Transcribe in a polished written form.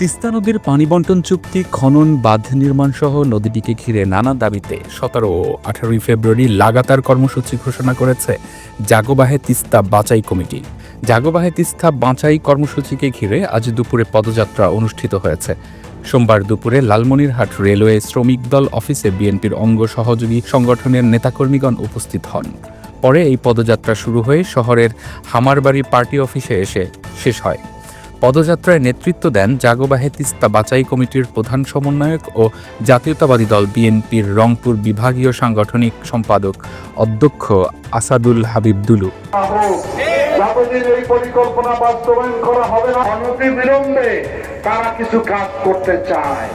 তিস্তা নদীর পানি বন্টন চুক্তি, খনন, বাঁধ নির্মাণ সহ নদীটিকে ঘিরে নানা দাবিতে 17 ও 18 ফেব্রুয়ারি লাগাতার কর্মসূচি ঘোষণা করেছে জাগোবাহে তিস্তা বাঁচাই কমিটি। জাগোবাহে তিস্তা বাঁচাই কর্মসূচিকে ঘিরে আজ দুপুরে পদযাত্রা অনুষ্ঠিত হয়েছে। সোমবার দুপুরে লালমনিরহাট রেলওয়ে শ্রমিক দল অফিসে বিএনপির অঙ্গ সহযোগী সংগঠনের নেতাকর্মীগণ উপস্থিত হন। পরে এই পদযাত্রা শুরু হয়ে শহরের হামারবাড়ি পার্টি অফিসে এসে শেষ হয়। পদযাত্রায় নেতৃত্ব দেন জাগোবাহে তিস্তা বাঁচাই কমিটির প্রধান সমন্বয়ক ও জাতীয়তাবাদী দল বিএনপির রংপুর বিভাগীয় সাংগঠনিক সম্পাদক অধ্যক্ষ আসাদুল হাবিব দুলু। যতদিন এই পরিকল্পনা বাস্তবায়ন করা হবে না, অনতিবিলম্বে তারা কিছু কাজ করতে চায়।